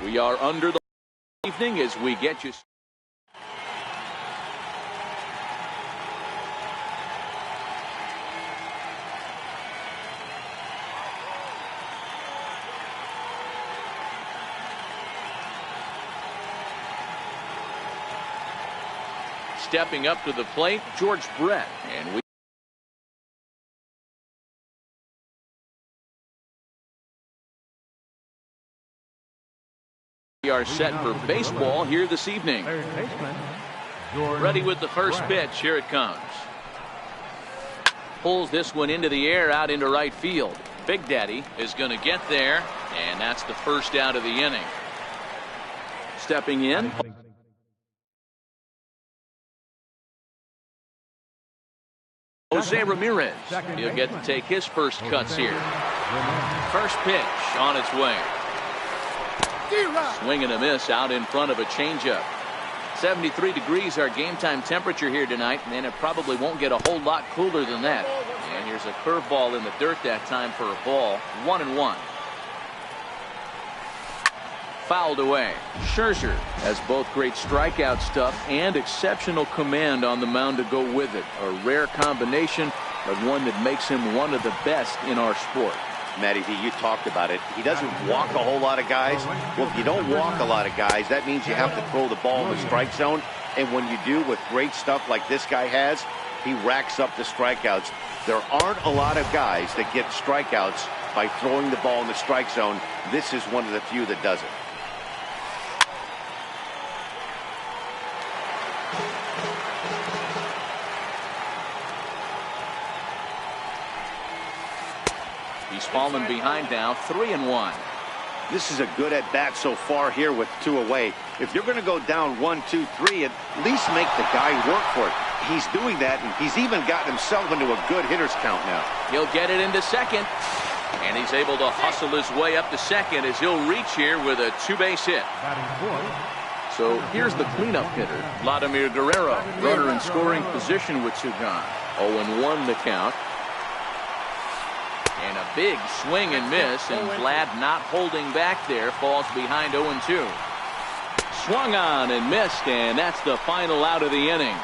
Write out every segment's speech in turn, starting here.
We are under the evening as we get you. Stepping up to the plate, George Brett, and we are set for baseball here this evening. Ready with the first pitch. Here it comes. Pulls this one into the air out into right field. Big Daddy is going to get there, and that's the first out of the inning. Stepping in, Jose Ramirez. He'll get to take his first cuts here. First pitch on its way. Swing and a miss out in front of a changeup. 73 degrees our game time temperature here tonight, and it probably won't get a whole lot cooler than that. And here's a curveball in the dirt that time for a ball. 1-1. Fouled away. Scherzer has both great strikeout stuff and exceptional command on the mound to go with it. A rare combination, but one that makes him one of the best in our sport. Matty V, you talked about it. He doesn't walk a whole lot of guys. Well, if you don't walk a lot of guys, that means you have to throw the ball in the strike zone. And when you do with great stuff like this guy has, he racks up the strikeouts. There aren't a lot of guys that get strikeouts by throwing the ball in the strike zone. This is one of the few that does it. He's fallen behind now, 3-1. This is a good at bat so far here with 2 away. If you're going to go down 1, 2, 3, at least make the guy work for it. He's doing that, and he's even gotten himself into a good hitter's count now. He'll get it into second, and he's able to hustle his way up to second as he'll reach here with a 2-base hit. So here's the cleanup hitter, Vladimir Guerrero, runner in scoring position with 2 gone. 0-1 the count. And a big swing and miss, and Vlad not holding back there, falls behind 0-2. Swung on and missed, and that's the final out of the inning.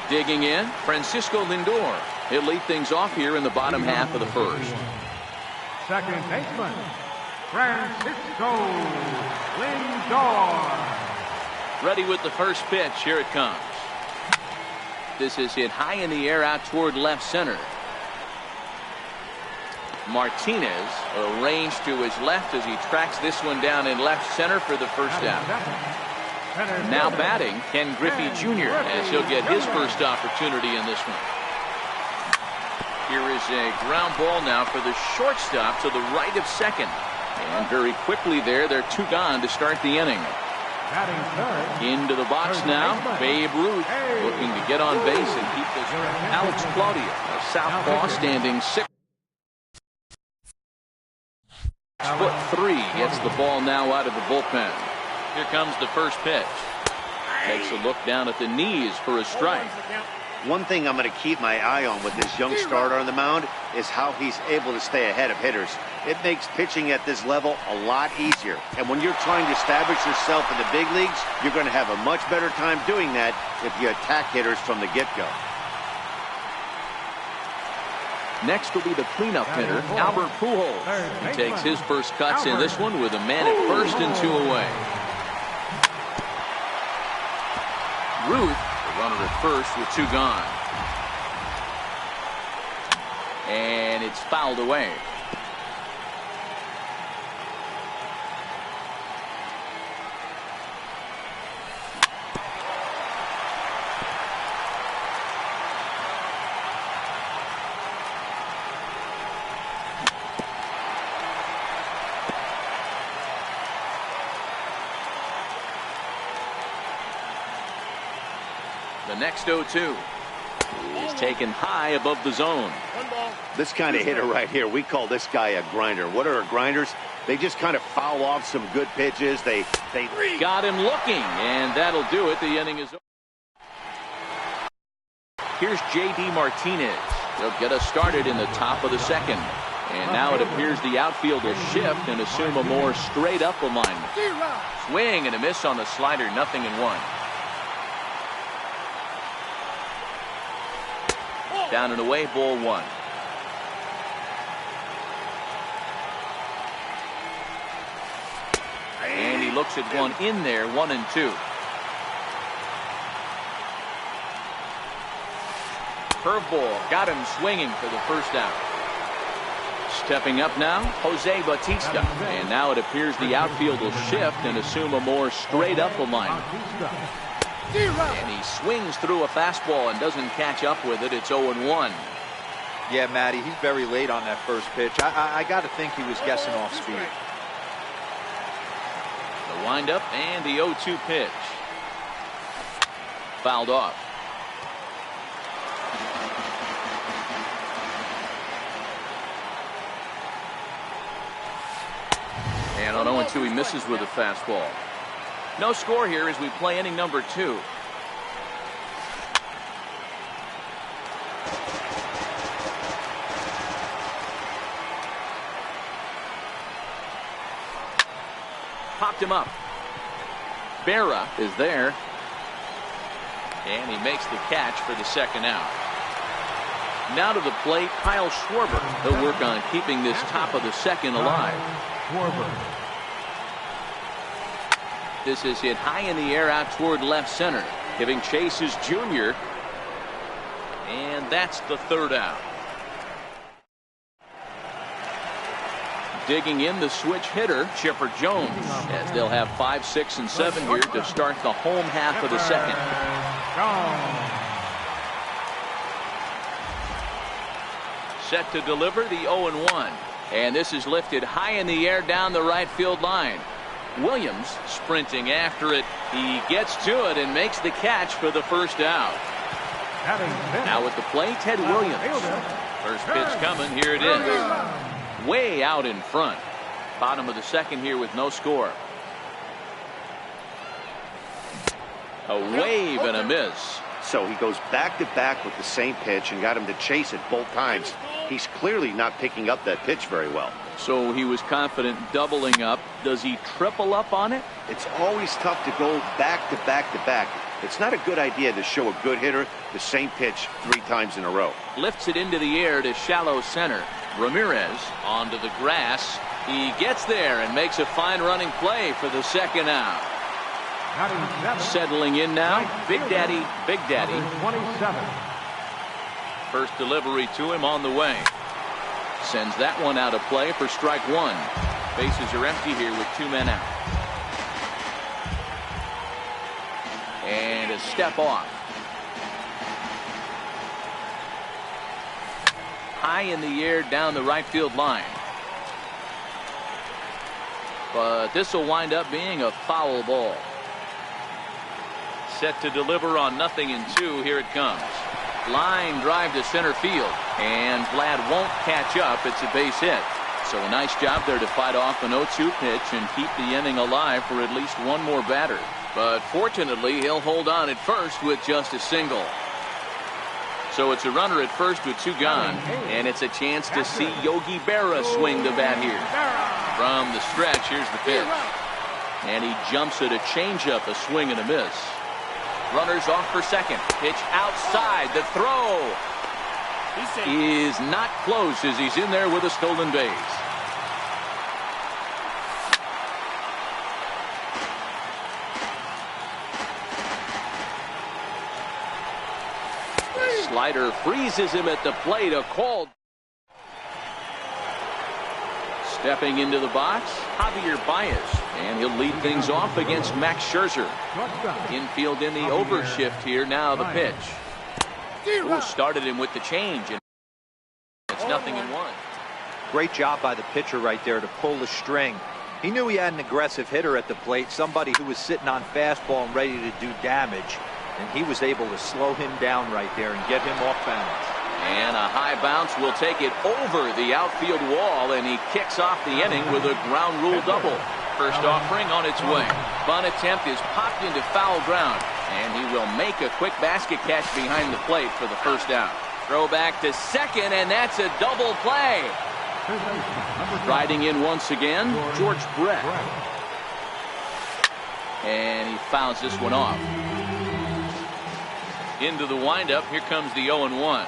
Digging in, Francisco Lindor. He'll lead things off here in the bottom half of the first. Second baseman, Francisco Lindor. Ready with the first pitch. Here it comes. This is hit high in the air out toward left center. Martinez arranged to his left as he tracks this one down in left center for the first out. Now batting, Ken Griffey Jr. as he'll get his first opportunity in this one. Here is a ground ball now for the shortstop to the right of second. And very quickly there, they're 2 gone to start the inning. Into the box now, Babe Ruth looking to get on base and keep this. Alex Claudia, a southpaw, standing 6'3", gets the ball now out of the bullpen. Here comes the first pitch. Takes a look down at the knees for a strike. One thing I'm going to keep my eye on with this young starter on the mound is how he's able to stay ahead of hitters. It makes pitching at this level a lot easier. And when you're trying to establish yourself in the big leagues, you're going to have a much better time doing that if you attack hitters from the get-go. Next will be the cleanup hitter, Albert Pujols. He takes his first cuts in this one with a man at first and 2 away. Ruth, the runner at first with 2 gone. And it's fouled away. The next 0-2 is taken high above the zone. This kind of hitter right here, we call this guy a grinder. What are grinders? They just kind of foul off some good pitches. They got him looking, and that'll do it. The inning is over. Here's J.D. Martinez. They'll get us started in the top of the second. And now it appears the outfield will shift and assume a more straight-up alignment. Swing and a miss on the slider, 0-1. Down and away, ball 1. And he looks at one in there, 1-2. Curveball got him swinging for the first out. Stepping up now, Jose Bautista. And now it appears the outfield will shift and assume a more straight-up alignment. And he swings through a fastball and doesn't catch up with it. It's 0-1. Yeah, Matty, he's very late on that first pitch. I got to think he was guessing off speed. The windup and the 0-2 pitch. Fouled off. And on 0-2 he misses with a fastball. No score here as we play inning number 2. Popped him up. Berra is there. And he makes the catch for the second out. Now to the plate, Kyle Schwarber. He'll work on keeping this top of the second alive. This is hit high in the air out toward left center. Giving chase is Junior. And that's the third out. Digging in the switch hitter, Chipper Jones, as they'll have 5, 6, and 7 here to start the home half of the second. Set to deliver the 0-1. And this is lifted high in the air down the right field line. Williams sprinting after it. He gets to it and makes the catch for the first out. Now at the plate, Ted Williams. First pitch coming. Here it is. Way out in front. Bottom of the second here with no score. A wave and a miss. So he goes back to back with the same pitch and got him to chase it both times. He's clearly not picking up that pitch very well. So he was confident doubling up. Does he triple up on it? It's always tough to go back to back to back. It's not a good idea to show a good hitter the same pitch 3 times in a row. Lifts it into the air to shallow center. Ramirez onto the grass. He gets there and makes a fine running play for the second out. Settling in now, Big Daddy. 27. First delivery to him on the way. Sends that one out of play for strike 1. Bases are empty here with 2 men out. And a step off. High in the air down the right field line. But this will wind up being a foul ball. Set to deliver on 0-2. Here it comes. Line drive to center field. And Vlad won't catch up. It's a base hit. So a nice job there to fight off an 0-2 pitch and keep the inning alive for at least one more batter. But fortunately, he'll hold on at first with just a single. So it's a runner at first with 2 gone. And it's a chance to see Yogi Berra swing the bat here. From the stretch, here's the pitch. And he jumps at a changeup, a swing and a miss. Runners off for second. Pitch outside. The throw is not close as he's in there with a stolen base. Slider freezes him at the plate. A call. Stepping into the box, Javier Baez. And he'll lead things off against Max Scherzer. Infield in the overshift here. Now the pitch. Ooh, started him with the change. And it's 0-1. Great job by the pitcher right there to pull the string. He knew he had an aggressive hitter at the plate, somebody who was sitting on fastball and ready to do damage. And he was able to slow him down right there and get him off balance. And a high bounce will take it over the outfield wall, and he kicks off the inning with a ground rule double. First offering on its way. Bunt attempt is popped into foul ground, and he will make a quick basket catch behind the plate for the first out. Throw back to second, and that's a double play. Riding in once again, George Brett. And he fouls this one off. Into the windup, here comes the 0-1.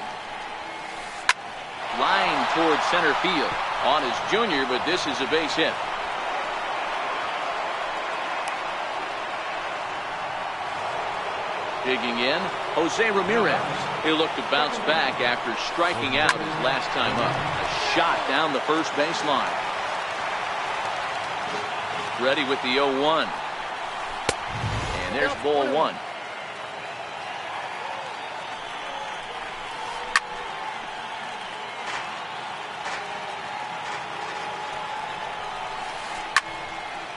Line towards center field. On his junior, but this is a base hit. Digging in, Jose Ramirez. He'll look to bounce back after striking out his last time up. A shot down the first baseline. Ready with the 0-1. And there's ball one.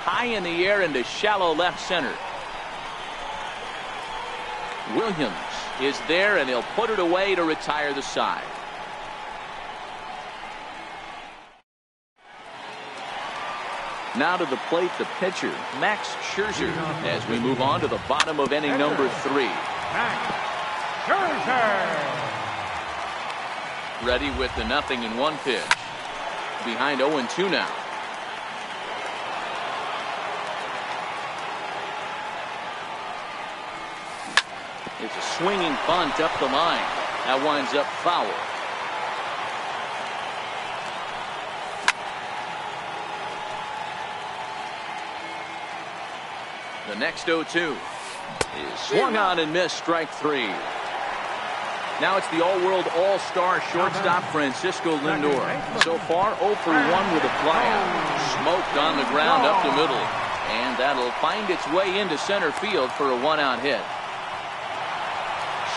High in the air into shallow left center. Williams is there, and he'll put it away to retire the side. Now to the plate, the pitcher, Max Scherzer, as we move on to the bottom of inning number 3. Max Scherzer. Ready with the 0-1 pitch. Behind 0-2 now. It's a swinging bunt up the line. That winds up foul. The next 0-2 is swung on and missed, strike 3. Now it's the all-world all-star shortstop Francisco Lindor. So far 0 for 1 with a flyout. Smoked on the ground up the middle. And that'll find its way into center field for a 1-out hit.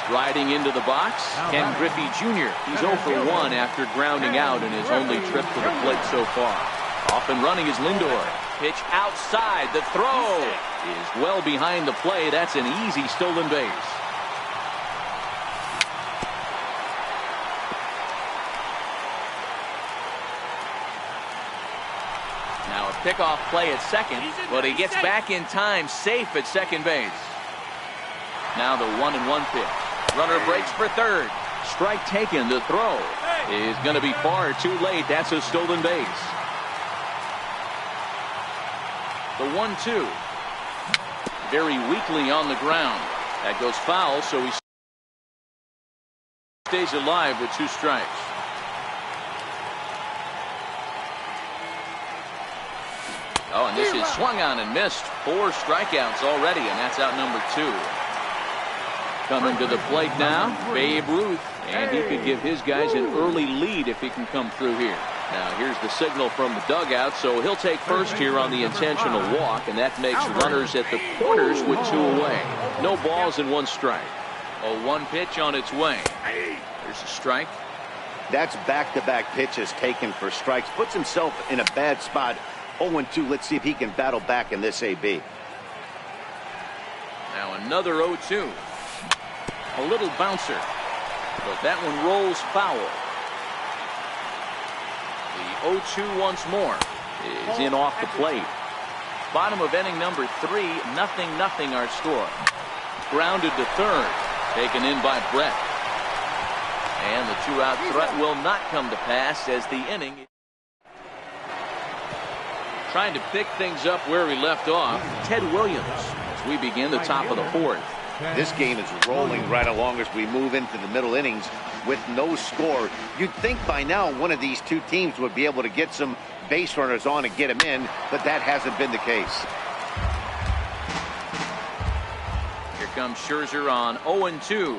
Striding into the box, Ken Griffey Jr. He's 0 for 1 after grounding out in his only trip to the plate so far. Off and running is Lindor. Pitch outside. The throw is well behind the play. That's an easy stolen base. Now a pickoff play at second, but he gets back in time, safe at second base. Now the 1-1 pitch. Runner breaks for third. Strike taken. The throw is going to be far too late. That's a stolen base. The 1-2. Very weakly on the ground. That goes foul, so he stays alive with 2 strikes. Oh, and this is swung on and missed. 4 strikeouts already, and that's out number 2. Coming to the plate now, Babe Ruth, and he could give his guys an early lead if he can come through here. Now here's the signal from the dugout, so he'll take first here on the intentional walk, and that makes runners at the corners with 2 away. No balls and 1 strike. A 1 pitch on its way. There's a strike. That's back-to-back pitches taken for strikes. Puts himself in a bad spot. 0-2. Let's see if he can battle back in this AB. Now another 0-2. A little bouncer, but that one rolls foul. The 0-2 once more is in off the plate. Bottom of inning number 3, 0-0 our score. Grounded to third, taken in by Brett. And the 2-out threat will not come to pass as the inning. Trying to pick things up where we left off, Ted Williams, as we begin the top of the 4th. This game is rolling right along as we move into the middle innings with no score. You'd think by now one of these 2 teams would be able to get some base runners on and get them in, but that hasn't been the case. Here comes Scherzer on 0-2.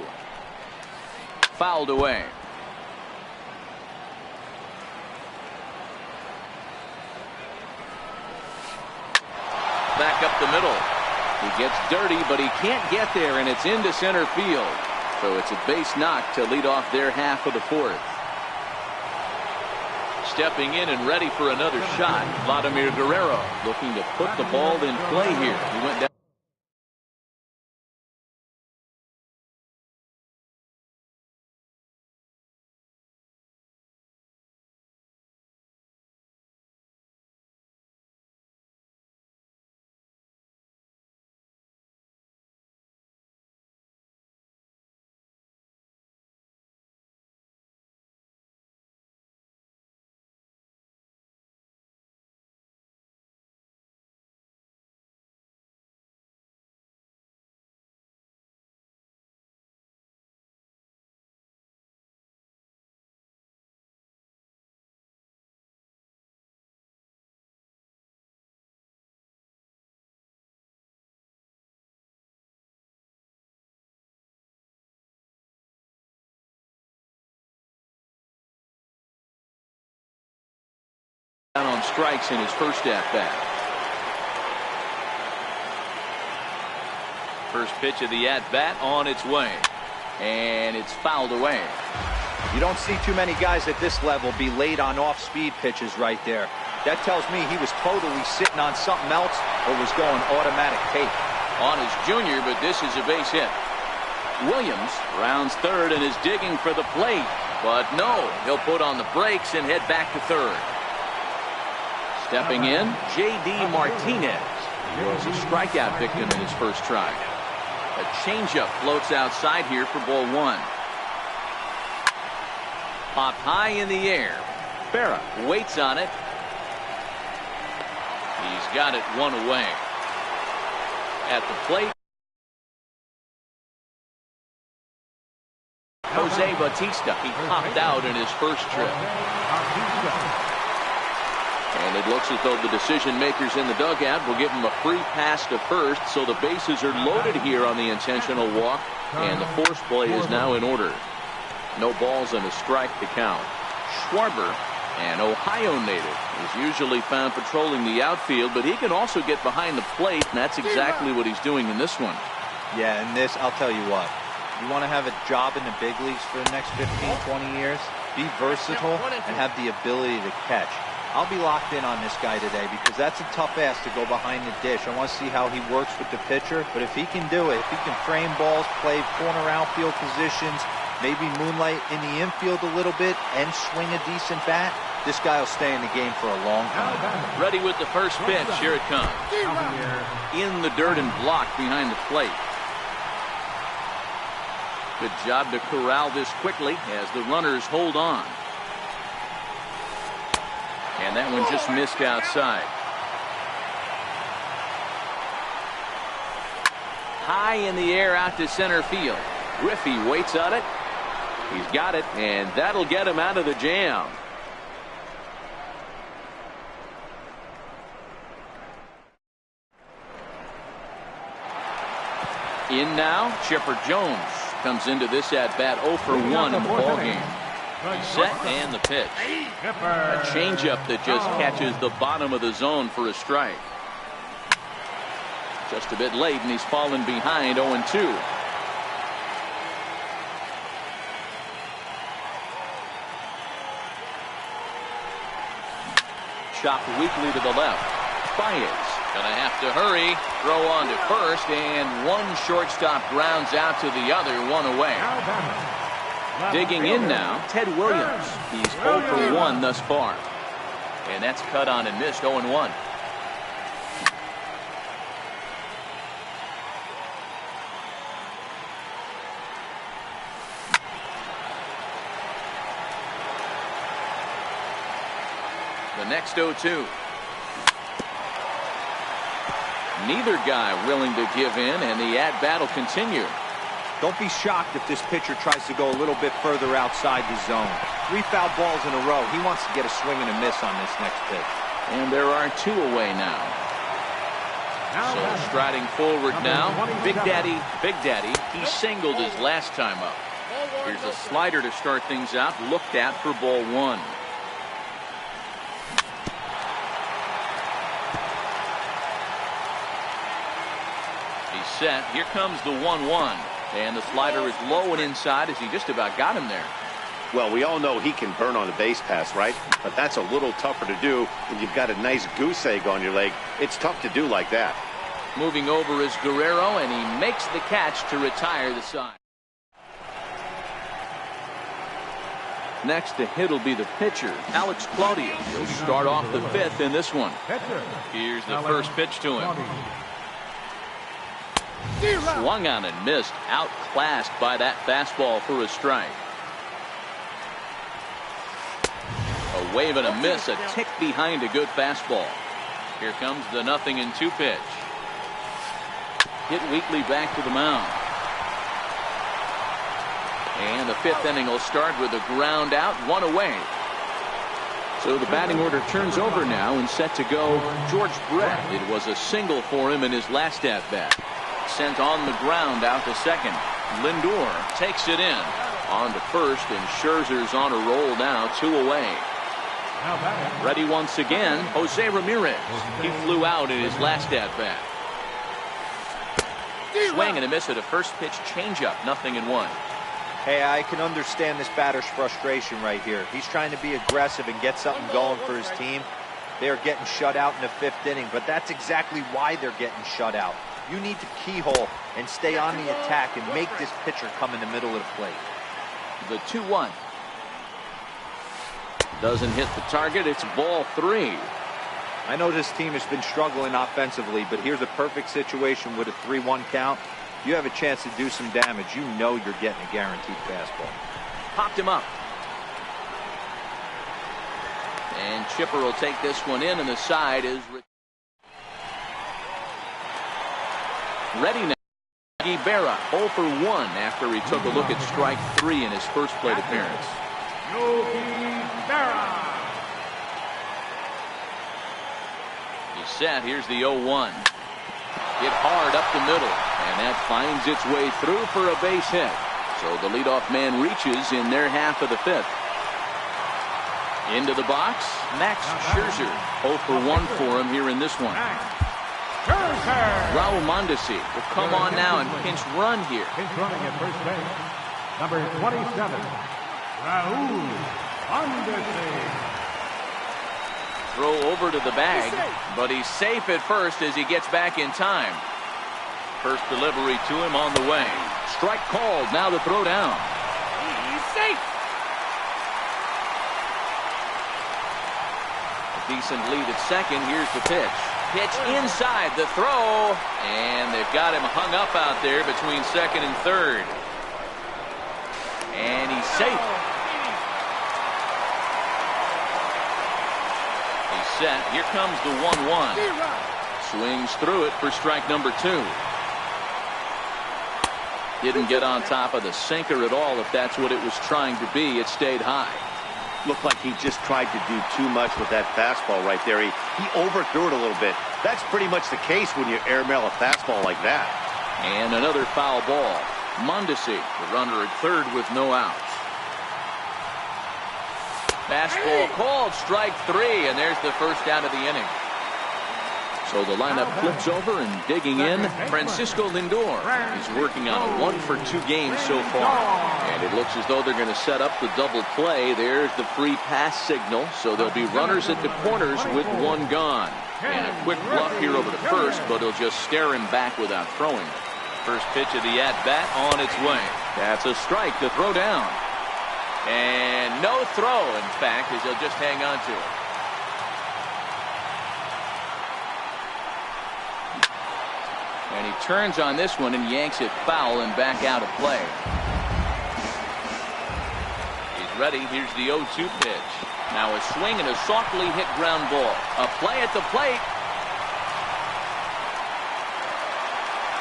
Fouled away. Back up the middle. He gets dirty, but he can't get there, and it's into center field. So it's a base knock to lead off their half of the 4th. Stepping in and ready for another shot, Vladimir Guerrero looking to put the ball in play here. He went down. Down on strikes in his first at-bat. First pitch of the at-bat on its way. And it's fouled away. You don't see too many guys at this level be late on off-speed pitches right there. That tells me he was totally sitting on something else or was going automatic take. On his junior, but this is a base hit. Williams rounds third and is digging for the plate. But no, he'll put on the brakes and head back to third. Stepping in, J.D. Martinez. He was a strikeout victim in his first try. A changeup floats outside here for ball one. Popped high in the air. Berra waits on it. He's got it one away. At the plate, Jose Bautista. He popped out in his first trip. And it looks as though the decision makers in the dugout will give him a free pass to first, so the bases are loaded here on the intentional walk, and the force play is now in order. No balls and a strike to count. Schwarber, an Ohio native, is usually found patrolling the outfield, but he can also get behind the plate, and that's exactly what he's doing in this one. Yeah, and this, I'll tell you what. You want to have a job in the big leagues for the next 15, 20 years? Be versatile and have the ability to catch. I'll be locked in on this guy today because that's a tough ass to go behind the dish. I want to see how he works with the pitcher, but if he can do it, if he can frame balls, play corner outfield positions, maybe moonlight in the infield a little bit and swing a decent bat, this guy will stay in the game for a long time. Ready with the first pitch. Here it comes. In the dirt and blocked behind the plate. Good job to corral this quickly as the runners hold on. And that one just missed outside. High in the air out to center field. Griffey waits on it. He's got it, and that'll get him out of the jam. In now, Chipper Jones comes into this at-bat 0 for 1 in the ballgame. Set and the pitch. A changeup that just catches the bottom of the zone for a strike. Just a bit late, and he's fallen behind 0-2. Chopped weakly to the left. Baez gonna have to hurry. Throw on to first, and one shortstop grounds out to the other, one away. Digging in now, Ted Williams. He's 0 for 1 thus far. And that's cut on and missed, 0-1. The next 0-2. Neither guy willing to give in, and the at-bat will continue. Don't be shocked if this pitcher tries to go a little bit further outside the zone. 3 foul balls in a row. He wants to get a swing and a miss on this next pitch. And there are 2 away now. So striding forward now, Big Daddy, he singled his last time up. Here's a slider to start things out, looked at for ball 1. He's set. Here comes the 1-1. And the slider is low and inside as he just about got him there. Well, we all know he can burn on a base pass, right? But that's a little tougher to do when you've got a nice goose egg on your leg. It's tough to do like that. Moving over is Guerrero, and he makes the catch to retire the side. Next to hit will be the pitcher, Alex Claudio. He'll start off the 5th in this one. Here's the first pitch to him. Swung on and missed, outclassed by that fastball for a strike. A wave and a miss, a tick behind a good fastball. Here comes the 0-2 pitch. Hit weakly back to the mound. And the 5th inning will start with a ground out, 1 away. So the batting order turns over now, and set to go George Brett. It was a single for him in his last at-bat. Sent on the ground out to second. Lindor takes it in. On to first, and Scherzer's on a roll now, 2 away. Now batting. Ready once again, Jose Ramirez. He flew out in his last at-bat. Swing and a miss at a first pitch changeup, 0-1. Hey, I can understand this batter's frustration right here. He's trying to be aggressive and get something going for his team. They're getting shut out in the 5th inning, but that's exactly why they're getting shut out. You need to keyhole and stay on the attack and make this pitcher come in the middle of the plate. The 2-1. Doesn't hit the target. It's ball 3. I know this team has been struggling offensively, but here's a perfect situation with a 3-1 count. You have a chance to do some damage. You know you're getting a guaranteed fastball. Popped him up. And Chipper will take this one in, and the side is ready now. Guevara 0 for 1 after he took a look at strike 3 in his first plate appearance. He's set. Here's the 0-1. Hit hard up the middle, and that finds its way through for a base hit. So the leadoff man reaches in their half of the 5th. Into the box, Max Scherzer. 0 for 1 for him here in this one. Raul Mondesi will come on now and pinch run here. Pinch running at first base. Number 27, Raul Mondesi. Throw over to the bag, but he's safe at first as he gets back in time. First delivery to him on the way. Strike called. Now the throw down. He's safe. Decent lead at second. Here's the pitch. Pitch inside the throw, and they've got him hung up out there between second and third. And he's safe. He's set. Here comes the 1-1. Swings through it for strike number 2. Didn't get on top of the sinker at all, if that's what it was trying to be. It stayed high. Looked like he just tried to do too much with that fastball right there. He overthrew it a little bit. That's pretty much the case when you airmail a fastball like that. And another foul ball. Mondesi, the runner at third with no outs. Fastball called, strike 3, and there's the first out of the inning. So the lineup flips over, and digging in, Francisco Lindor is working on a 1-for-2 game so far. And it looks as though they're going to set up the double play. There's the free pass signal, so there'll be runners at the corners with 1 gone. And a quick bluff here over the first, but he'll just stare him back without throwing. First pitch of the at-bat on its way. That's a strike to throw down. And no throw, in fact, as he'll just hang on to it. And he turns on this one and yanks it foul and back out of play. He's ready. Here's the 0-2 pitch. Now a swing and a softly hit ground ball. A play at the plate.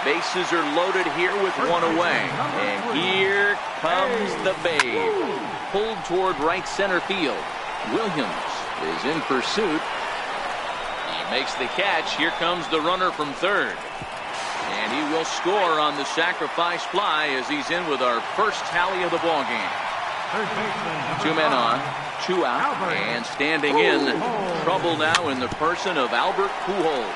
Bases are loaded here with 1 away. And here comes the Babe. Pulled toward right center field. Williams is in pursuit. He makes the catch. Here comes the runner from third. And he will score on the sacrifice fly as he's in with our first tally of the ball game. 2 men on, 2 out, and standing in. Trouble now in the person of Albert Pujols.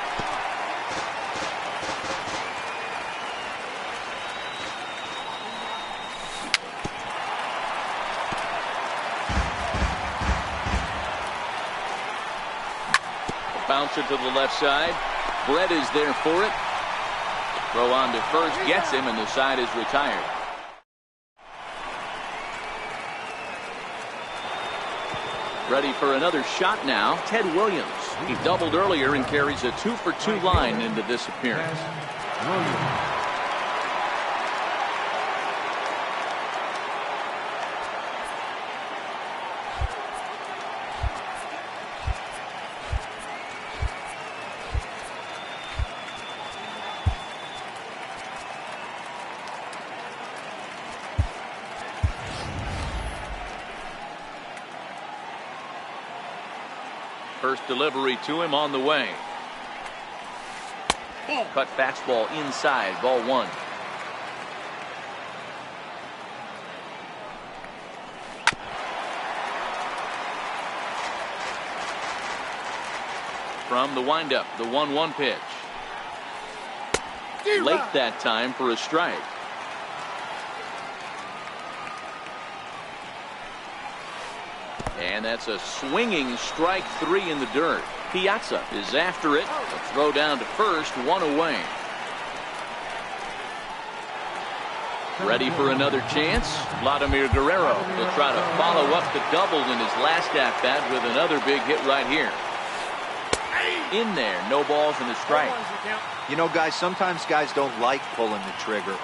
Bouncer to the left side. Brett is there for it. Throw on to first, gets him, and the side is retired. Ready for another shot now, Ted Williams. He doubled earlier and carries a 2-for-2 line into this appearance. First delivery to him on the way. Cut fastball inside, ball 1. From the windup, the 1-1 pitch. Late that time for a strike. And that's a swinging strike 3 in the dirt. Piazza is after it. A throw down to first, 1 away. Ready for another chance? Vladimir Guerrero will try to follow up the double in his last at-bat with another big hit right here. In there, no balls and a strike. You know, guys, sometimes guys don't like pulling the trigger.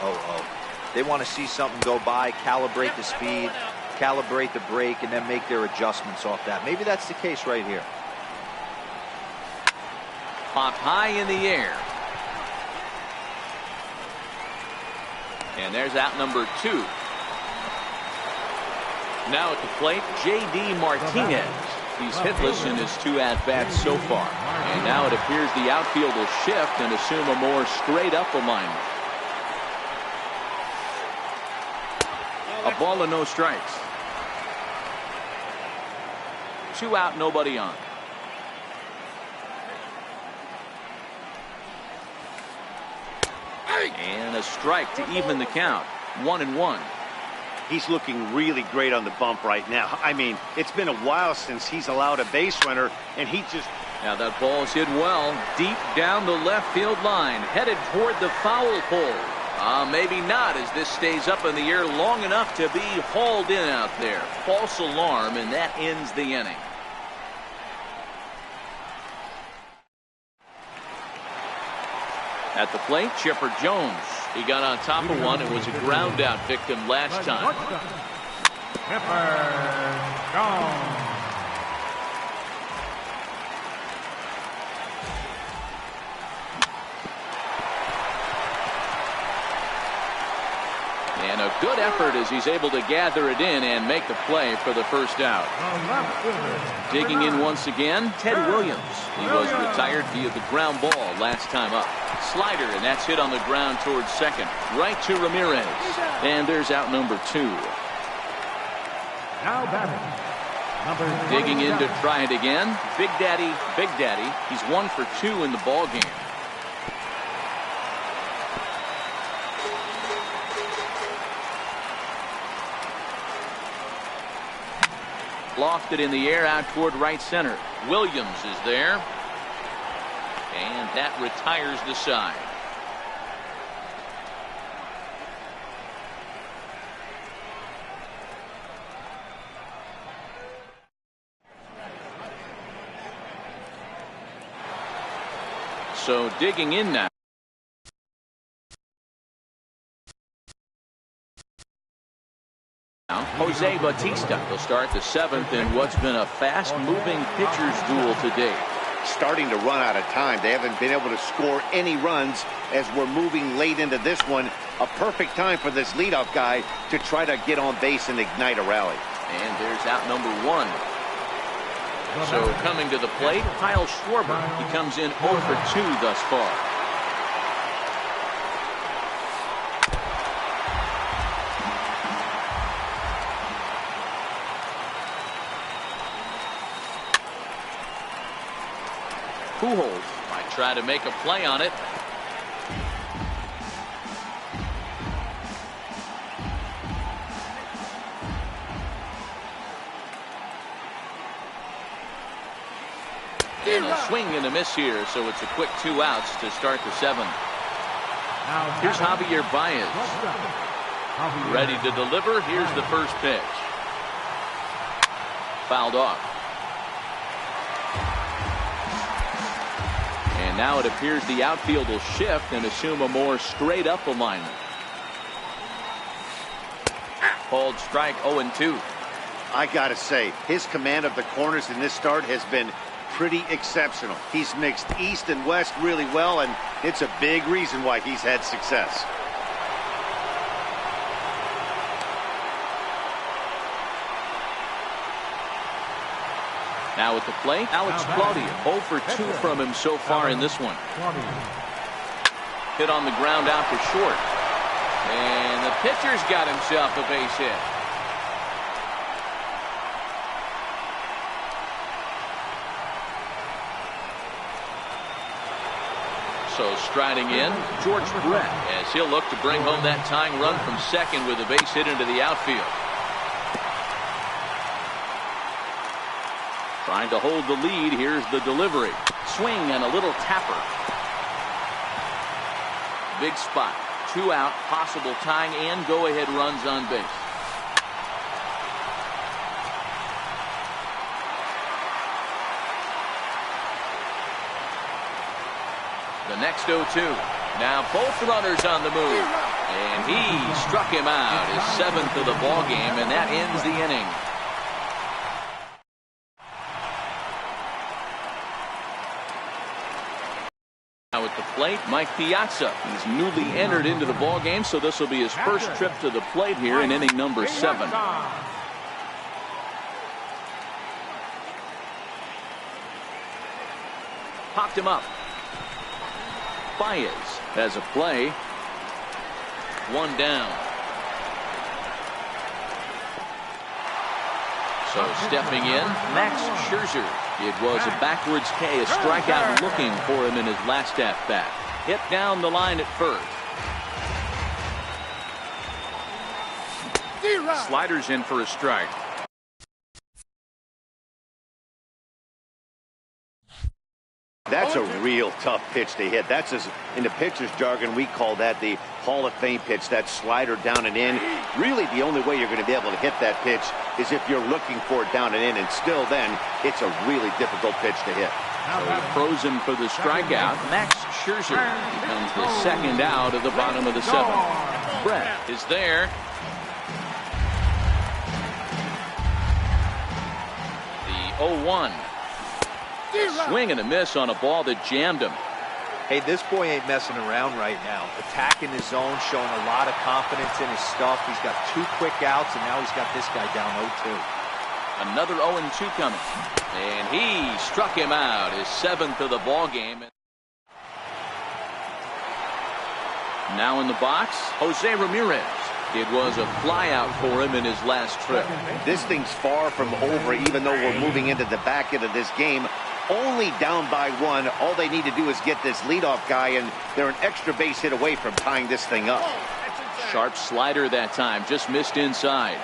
They want to see something go by, calibrate the speed, calibrate the brake, and then make their adjustments off that. Maybe that's the case right here. Popped high in the air. And there's out number 2. Now at the plate, J.D. Martinez. He's hitless in his 2 at-bats so far. And now it appears the outfield will shift and assume a more straight-up alignment. A ball and no strikes. 2 out, nobody on. And a strike to even the count. 1-1. He's looking really great on the bump right now. I mean, it's been a while since he's allowed a base runner, and he just... Now that ball's hit well, deep down the left field line, headed toward the foul pole. Maybe not, as this stays up in the air long enough to be hauled in out there. False alarm, and that ends the inning. At the plate, Chipper Jones. He got on top of one and was a ground out victim last time. Chipper Jones. And a good effort as he's able to gather it in and make the play for the first out. Digging in once again, Ted Williams. He was retired via the ground ball last time up. Slider, and that's hit on the ground towards second. Right to Ramirez. And there's out number 2. Now batting. Digging in to try it again. Big Daddy, Big Daddy. He's 1 for 2 in the ball game. Lofted in the air out toward right center. Williams is there. And that retires the side. So digging in now. Jose Bautista will start the 7th in what's been a fast-moving pitcher's duel today. Starting to run out of time. They haven't been able to score any runs as we're moving late into this one. A perfect time for this leadoff guy to try to get on base and ignite a rally. And there's out number 1. So coming to the plate, Kyle Schwarber. He comes in 0 for 2 thus far. Pujols might try to make a play on it. And a swing and a miss here, so it's a quick 2 outs to start the 7th. Here's Javier Baez. Ready to deliver. Here's the first pitch. Fouled off. And now it appears the outfield will shift and assume a more straight up alignment. Called strike 0-2. I gotta say, his command of the corners in this start has been pretty exceptional. He's mixed east and west really well, and it's a big reason why he's had success. Now at the plate, Alex Claudia. 0 for 2 from him so far in this one. Hit on the ground out to short. And the pitcher's got himself a base hit. So striding in, George Brett, as he'll look to bring home that tying run from second with a base hit into the outfield. Trying to hold the lead. Here's the delivery. Swing and a little tapper. Big spot. 2 out, possible tying and go-ahead runs on base. The next 0-2. Now both runners on the move. And he struck him out. His 7th of the ball game, and that ends the inning. Now at the plate, Mike Piazza. He's newly entered into the ball game, so this will be his first trip to the plate here in inning number 7. Popped him up. Baez has a play. 1 down. So stepping in, Max Scherzer. It was a backwards K, a strikeout looking for him in his last at-bat. Hit down the line at first. Sliders in for a strike. That's a real tough pitch to hit. That's, as in the pitcher's jargon, we call that the Hall of Fame pitch. That slider down and in. Really, the only way you're going to be able to hit that pitch is if you're looking for it down and in. And still then, it's a really difficult pitch to hit. So he throws him for the strikeout. Max Scherzer becomes the second out of the bottom of the 7th. Brett is there. The 0-1. Swing and a miss on a ball that jammed him. Hey, this boy ain't messing around right now. Attacking his zone, showing a lot of confidence in his stuff. He's got 2 quick outs, and now he's got this guy down 0-2. Another 0-2 coming. And he struck him out, his 7th of the ball game. Now in the box, Jose Ramirez. It was a flyout for him in his last trip. This thing's far from over, even though we're moving into the back end of this game. Only down by 1. All they need to do is get this leadoff guy, and they're an extra base hit away from tying this thing up. Sharp slider that time, just missed inside.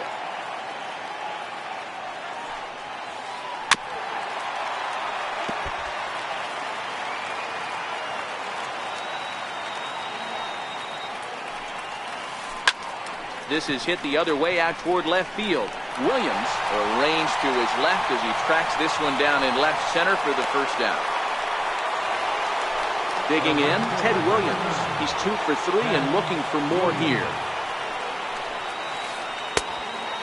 This is hit the other way out toward left field. Williams arranged to his left as he tracks this one down in left center for the first out. Digging in, Ted Williams. He's 2 for 3 and looking for more here.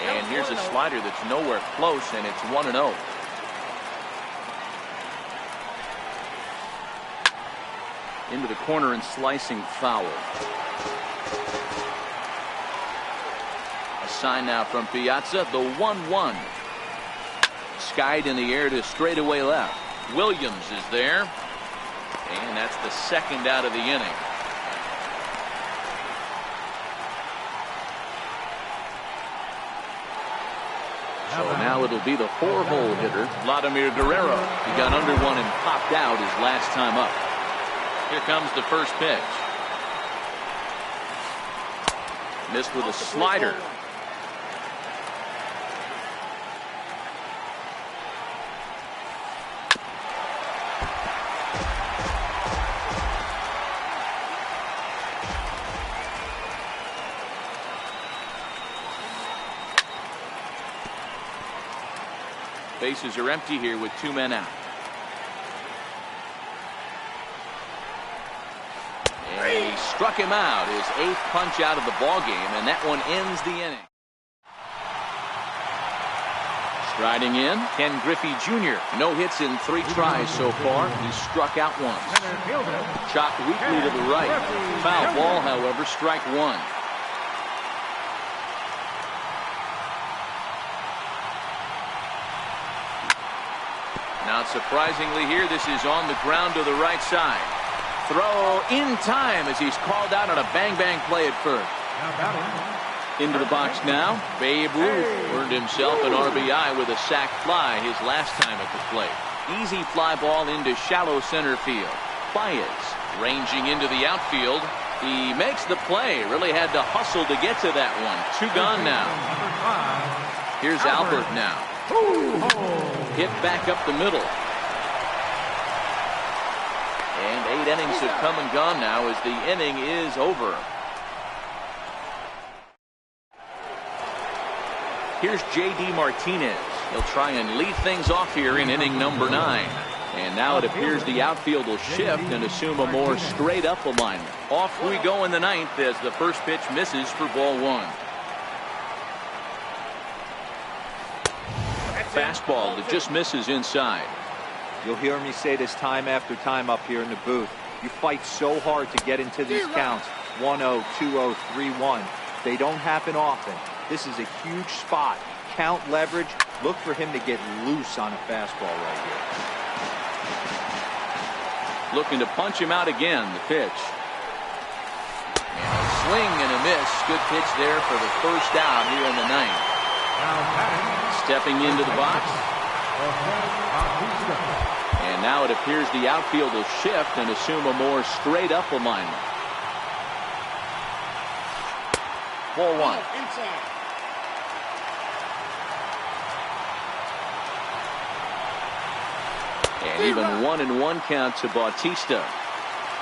And here's a slider that's nowhere close, and it's 1-0. Into the corner and slicing foul. Sign now from Piazza, the 1-1. Skied in the air to straightaway left. Williams is there. And that's the second out of the inning. So now it'll be the 4-hole hitter, Vladimir Guerrero. He got under one and popped out his last time up. Here comes the first pitch. Missed with a slider. Bases are empty here with 2 men out. And he struck him out, his 8th punch out of the ball game, and that one ends the inning. Striding in, Ken Griffey Jr. No hits in 3 tries so far. He struck out once. Chopped weakly to the right. Foul ball, however, strike 1. Not surprisingly here, this is on the ground to the right side. Throw in time as he's called out on a bang-bang play at first. Into the box now, Babe Ruth earned himself an RBI with a sac fly his last time at the plate. Easy fly ball into shallow center field. Baez Ranging into the outfield. He makes the play. Really had to hustle to get to that one. 2 gone now. Here's Albert now. Hit back up the middle. And 8 innings have come and gone now as the inning is over. Here's J.D. Martinez. He'll try and lead things off here in inning number 9. And now it appears the outfield will shift and assume a more straight-up alignment. Off we go in the 9th as the first pitch misses for ball 1. Fastball that just misses inside. You'll hear me say this time after time up here in the booth. You fight so hard to get into these counts. 1-0, 2-0, 3-1. They don't happen often. This is a huge spot. Count leverage. Look for him to get loose on a fastball right here. Looking to punch him out again. The pitch. And a swing and a miss. Good pitch there for the first out here in the 9th. Stepping into the box. And now it appears the outfield will shift and assume a more straight up alignment. Ball 1. And even 1-1 count to Bautista.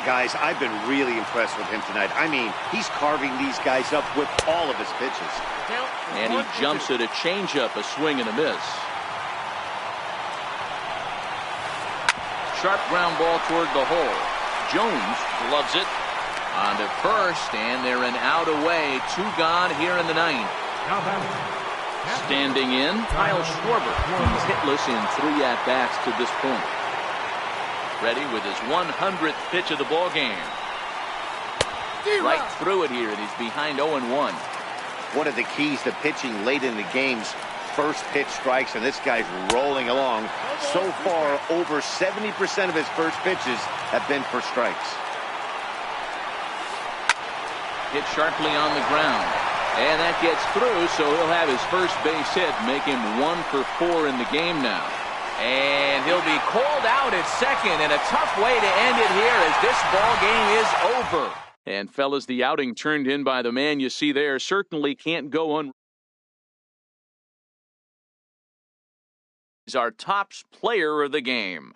Guys, I've been really impressed with him tonight. I mean, he's carving these guys up with all of his pitches. And he jumps at a changeup, a swing and a miss. Sharp ground ball toward the hole. Jones loves it. On to first, and they're an out away. 2 gone here in the 9th. Standing in, Kyle Schwarber. He's hitless in 3 at-bats to this point. Ready with his 100th pitch of the ball game. Right through it here, and he's behind 0-1. One of the keys to pitching late in the game's first pitch strikes, and this guy's rolling along. So far, over 70% of his first pitches have been for strikes. Hit sharply on the ground. And that gets through, so he'll have his first base hit, make him 1 for 4 in the game now. And he'll be called out at second, and a tough way to end it here as this ball game is over. And fellas, the outing turned in by the man you see there certainly can't go on. He's our top player of the game.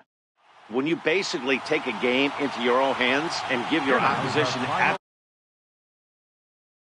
When you basically take a game into your own hands and give your opposition